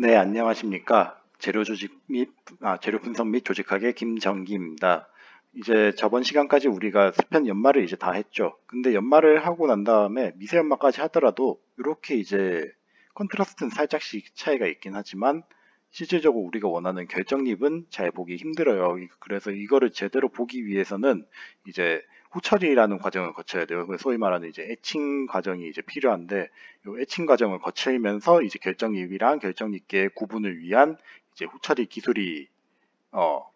네, 안녕하십니까. 재료 분석 및 조직학의 김정기입니다. 이제 저번 시간까지 우리가 스편 연말을 이제 다 했죠. 근데 연말을 하고 난 다음에 미세 연말까지 하더라도 이렇게 이제 컨트라스트는 살짝씩 차이가 있긴 하지만 실질적으로 우리가 원하는 결정립은 잘 보기 힘들어요. 그래서 이거를 제대로 보기 위해서는 이제 후처리라는 과정을 거쳐야 돼요. 소위 말하는 이제 애칭 과정이 이제 필요한데 이 애칭 과정을 거치면서 이제 결정립이랑 결정립계의 구분을 위한 이제 후처리 기술이 어,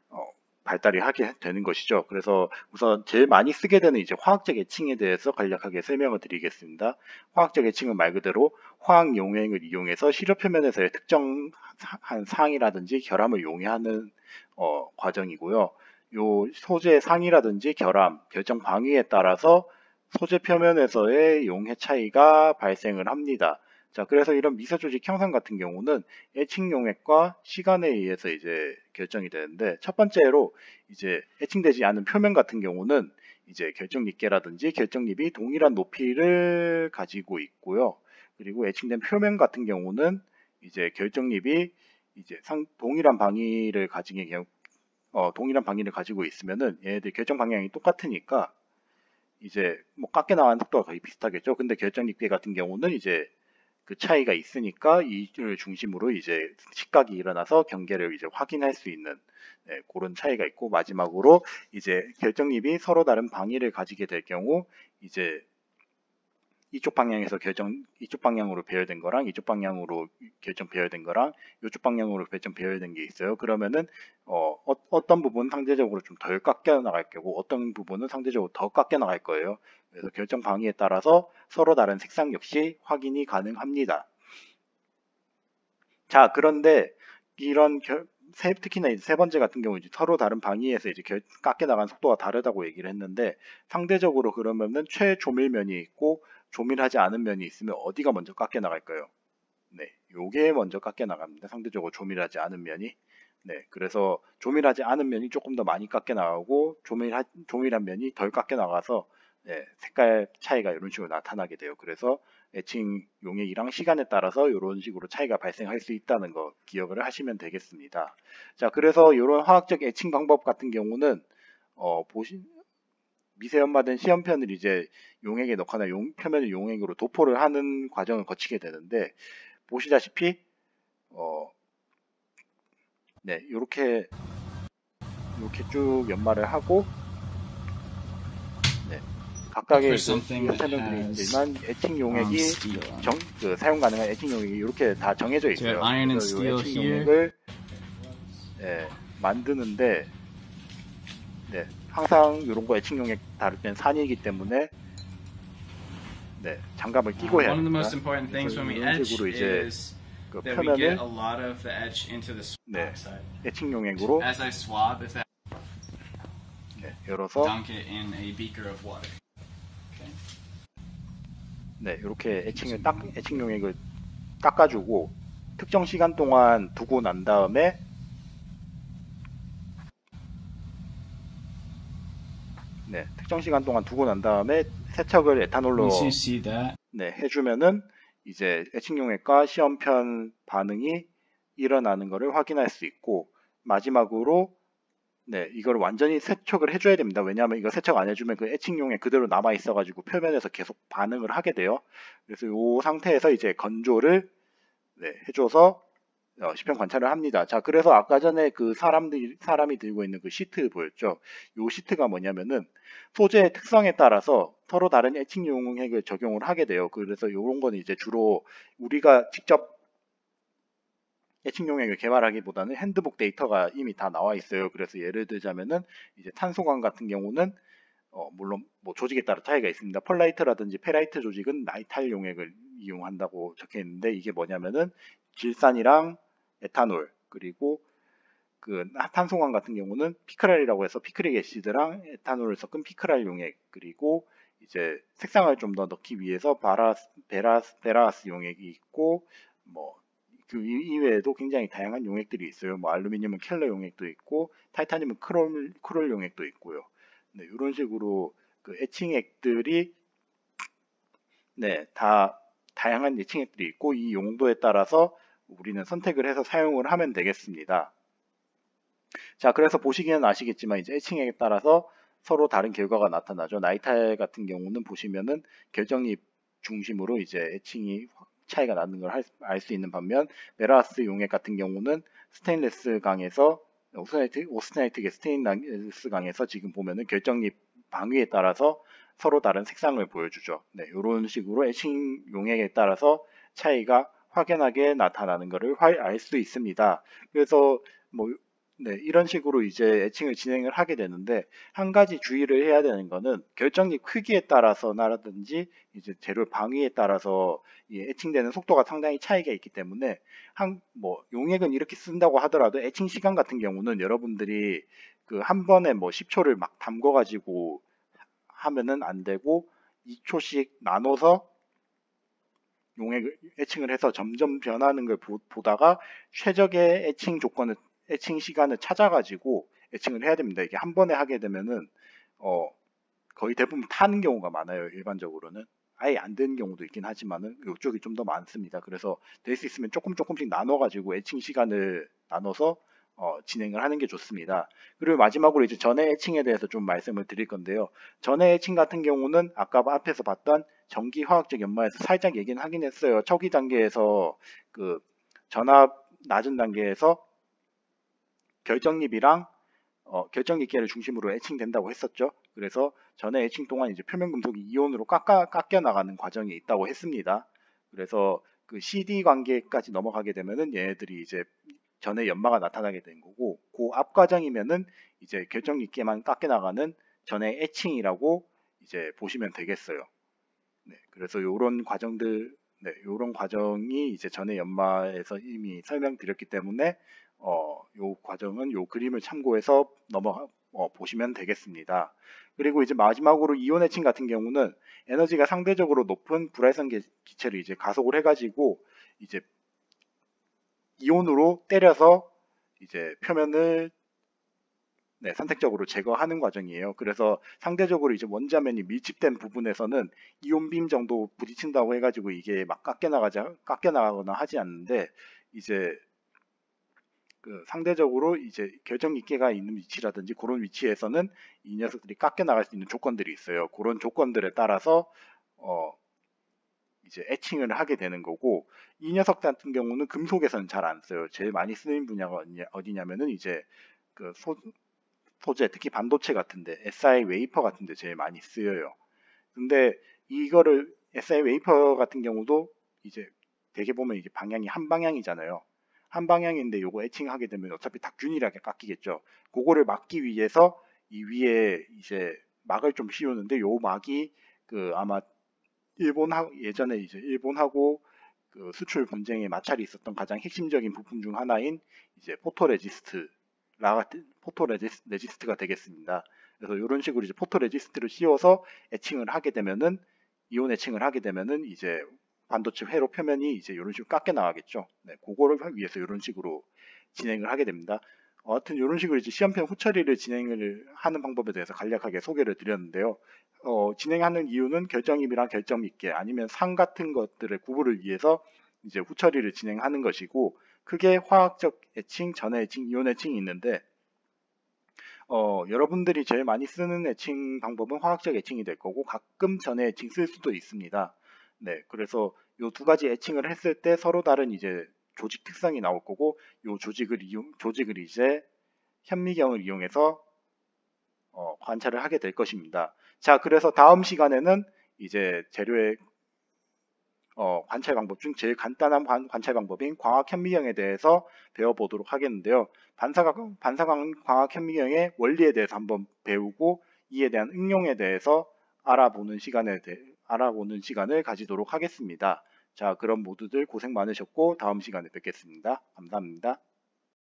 어, 발달이 하게 되는 것이죠. 그래서 우선 제일 많이 쓰게 되는 이제 화학적 애칭에 대해서 간략하게 설명을 드리겠습니다. 화학적 애칭은 말 그대로 화학 용액을 이용해서 시료 표면에서의 특정한 상이라든지 결함을 용해하는 과정이고요. 요 소재 상이라든지 결함, 결정 방위에 따라서 소재 표면에서의 용해 차이가 발생을 합니다. 자, 그래서 이런 미세 조직 형상 같은 경우는 애칭 용액과 시간에 의해서 이제 결정이 되는데, 첫 번째로 이제 애칭되지 않은 표면 같은 경우는 이제 결정립계라든지 결정립이 동일한 높이를 가지고 있고요. 그리고 애칭된 표면 같은 경우는 이제 결정립이 이제 동일한 방위를 동일한 방위를 가지고 있으면은 얘네들 결정 방향이 똑같으니까 이제 뭐 깎여 나가는 속도가 거의 비슷하겠죠. 근데 결정립계 같은 경우는 이제 그 차이가 있으니까 이를 중심으로 이제 식각이 일어나서 경계를 이제 확인할 수 있는 그런 차이가 있고, 마지막으로 이제 결정립이 서로 다른 방위를 가지게 될 경우 이제 이쪽 방향으로 배열된 거랑 이쪽 방향으로 결정 배열된 거랑 이쪽 방향으로 결정 배열된 게 있어요. 그러면은 떤 부분은 상대적으로 좀 덜 깎여 나갈 거고 어떤 부분은 상대적으로 더 깎여 나갈 거예요. 그래서 결정 방위에 따라서 서로 다른 색상 역시 확인이 가능합니다. 자, 그런데 이런 특히나 이제 세 번째 같은 경우 이제 서로 다른 방위에서 이제 깎여 나간 속도가 다르다고 얘기를 했는데, 상대적으로 그러면은 최조밀면이 있고 조밀하지 않은 면이 있으면 어디가 먼저 깎여 나갈까요? 네, 요게 먼저 깎여 나갑니다. 상대적으로 조밀하지 않은 면이. 네, 그래서 조밀하지 않은 면이 조금 더 많이 깎여 나가고 조밀한 면이 덜 깎여 나가서 색깔 차이가 이런 식으로 나타나게 돼요. 그래서 애칭 용액이랑 시간에 따라서 이런 식으로 차이가 발생할 수 있다는 거 기억을 하시면 되겠습니다. 자, 그래서 이런 화학적 애칭 방법 같은 경우는 보신 미세연마된 시험편을 이제 용액에 넣거나 표면을 용액으로 도포를 하는 과정을 거치게 되는데, 보시다시피 네, 이렇게 쭉 연마를 하고 네, Look for 각각의 something that 설명드리지만 has 애칭 용액이 steel on it. 사용 가능한 애칭 용액이 이렇게 다 정해져 So we have 있어요. iron and 그래서 이 steel 애칭 here. 용액을 만드는데 항상 이런 거 애칭 용액 다룰 땐 산이기 때문에 장갑을 끼고 해야 One of the 됩니다. most important things 그래서 when we 이런 etch 식으로 이제 is 그 that we get 표면을 a lot of the etch into the swab side. 애칭 용액으로 As I swab, if that 열어서 dunk it in a beaker of water. Okay. 이렇게 애칭 용액을 닦아주고 특정 시간 동안 두고 난 다음에 특정 시간 동안 두고 난 다음에 세척을 에탄올로 Once you see that, 해주면은 이제 애칭 용액과 시험편 반응이 일어나는 것을 확인할 수 있고, 마지막으로 이걸 완전히 세척을 해줘야 됩니다. 왜냐하면 이거 세척 안 해주면 그 애칭 용액 그대로 남아 있어가지고 표면에서 계속 반응을 하게 돼요. 그래서 이 상태에서 이제 건조를 해줘서 시편 관찰을 합니다. 자, 그래서 아까 전에 그 사람이 들고 있는 그 시트 보였죠? 이 시트가 뭐냐면은 소재의 특성에 따라서 서로 다른 애칭 용액을 적용을 하게 돼요. 그래서 이런 거는 이제 주로 우리가 직접 애칭 용액을 개발하기보다는 핸드북 데이터가 이미 다 나와 있어요. 그래서 예를 들자면은 이제 탄소광 같은 경우는 물론 뭐 조직에 따라 차이가 있습니다. 펄라이트라든지 페라이트 조직은 나이탈 용액을 이용한다고 적혀 있는데, 이게 뭐냐면은 질산이랑 에탄올, 그리고 그 탄소광 같은 경우는 피크랄이라고 해서 피크릭 애시드랑 에탄올을 섞은 피크랄 용액, 그리고 이제 색상을 좀 더 넣기 위해서 베라스 용액이 있고, 뭐 그 이외에도 굉장히 다양한 용액들이 있어요. 뭐 알루미늄은 켈러 용액도 있고, 타이타늄은 크롤 용액도 있고요. 이런 식으로 그 애칭액들이 다 다양한 애칭액들이 있고, 이 용도에 따라서 우리는 선택을 해서 사용을 하면 되겠습니다. 자, 그래서 보시기에는 아시겠지만 이제 애칭에 따라서 서로 다른 결과가 나타나죠. 나이탈 같은 경우는 보시면은 결정립 중심으로 이제 애칭이 차이가 나는 걸 알 수 있는 반면 메라스 용액 같은 경우는 스테인레스 강에서 오스테나이트계 스테인레스 강에서 지금 보면은 결정립 방위에 따라서 서로 다른 색상을 보여주죠. 네, 이런 식으로 애칭 용액에 따라서 차이가 확연하게 나타나는 것을 알 수 있습니다. 그래서 뭐 네, 이런 식으로 이제 애칭을 진행을 하게 되는데 한 가지 주의를 해야 되는 거는 결정립 크기에 따라서나라든지 이제 재료 방위에 따라서 이 애칭되는 속도가 상당히 차이가 있기 때문에 뭐 용액은 이렇게 쓴다고 하더라도 애칭 시간 같은 경우는 여러분들이 그 한 번에 뭐 10초를 막 담궈 가지고 하면은 안 되고 2초씩 나눠서 용액을 애칭을 해서 점점 변하는 걸 보다가 최적의 애칭 시간을 찾아가지고 애칭을 해야 됩니다. 이게 한 번에 하게 되면은 거의 대부분 타는 경우가 많아요. 일반적으로는 아예 안 되는 경우도 있긴 하지만은 이쪽이 좀 더 많습니다. 그래서 될 수 있으면 조금씩 나눠가지고 애칭 시간을 나눠서 진행을 하는 게 좋습니다. 그리고 마지막으로 이제 전해 애칭에 대해서 좀 말씀을 드릴 건데요. 전해 애칭 같은 경우는 아까 앞에서 봤던 전기 화학적 연마에서 살짝 얘기는 하긴 했어요. 초기 단계에서 그 전압 낮은 단계에서 결정립이랑 결정립계를 중심으로 애칭된다고 했었죠. 그래서 전해 애칭 동안 이제 표면 금속이 이온으로 깎여 나가는 과정이 있다고 했습니다. 그래서 그 CD 관계까지 넘어가게 되면은 얘네들이 이제 전해 연마가 나타나게 된 거고, 그 앞 과정이면은 이제 결정립계만 깎여 나가는 전해 애칭이라고 이제 보시면 되겠어요. 네, 그래서 요런 과정들, 네, 요런 과정이 이제 전에 연마에서 이미 설명드렸기 때문에 요 과정은 요 그림을 참고해서 보시면 되겠습니다. 그리고 이제 마지막으로 이온 애칭 같은 경우는 에너지가 상대적으로 높은 불활성 기체를 이제 가속을 해가지고 이제 이온으로 때려서 이제 표면을 선택적으로 제거하는 과정이에요. 그래서 상대적으로 이제 원자면이 밀집된 부분에서는 이온빔 정도 부딪힌다고 해가지고 이게 막 깎여 나가거나 하지 않는데 이제 그 상대적으로 이제 결정립계가 있는 위치라든지 그런 위치에서는 이 녀석들이 깎여 나갈 수 있는 조건들이 있어요. 그런 조건들에 따라서 이제 애칭을 하게 되는 거고, 이 녀석 같은 경우는 금속에서는 잘 안 써요. 제일 많이 쓰는 분야가 어디냐면은 이제 그 소재, 특히 반도체 같은데, SI 웨이퍼 같은데 제일 많이 쓰여요. 근데 이거를 SI 웨이퍼 같은 경우도 이제 되게 보면 이게 방향이 한 방향이잖아요. 한 방향인데 요거 애칭하게 되면 어차피 닭균일하게 깎이겠죠. 그거를 막기 위해서 이 위에 이제 막을 좀 씌우는데 요 막이 그 아마 예전에 이제 일본하고 그 수출 분쟁에 마찰이 있었던 가장 핵심적인 부품 중 하나인 이제 포토레지스트가 되겠습니다. 그래서 이런 식으로 이제 포토레지스트를 씌워서 애칭을 하게 되면은 이온 애칭을 하게 되면은 이제 반도체 회로 표면이 이제 이런 식으로 깎여 나가겠죠. 네, 그거를 하기 위해서 이런 식으로 진행을 하게 됩니다. 하여튼 이런 식으로 이제 시험편 후처리를 진행을 하는 방법에 대해서 간략하게 소개를 드렸는데요. 진행하는 이유는 결정입이랑 결정입계 아니면 상 같은 것들의 구분을 위해서 이제 후처리를 진행하는 것이고, 크게 화학적 애칭, 전해 애칭, 이온 애칭이 있는데 여러분들이 제일 많이 쓰는 애칭 방법은 화학적 애칭이 될 거고 가끔 전해 애칭 쓸 수도 있습니다. 네, 그래서 이 두 가지 애칭을 했을 때 서로 다른 이제 조직 특성이 나올 거고, 이 조직을 이제 현미경을 이용해서 관찰을 하게 될 것입니다. 자, 그래서 다음 시간에는 이제 재료의 관찰 방법 중 제일 간단한 관찰 방법인 광학 현미경에 대해서 배워보도록 하겠는데요. 광학 현미경의 원리에 대해서 한번 배우고 이에 대한 응용에 대해서 알아보는 시간을 가지도록 하겠습니다. 자, 그럼 모두들 고생 많으셨고 다음 시간에 뵙겠습니다. 감사합니다.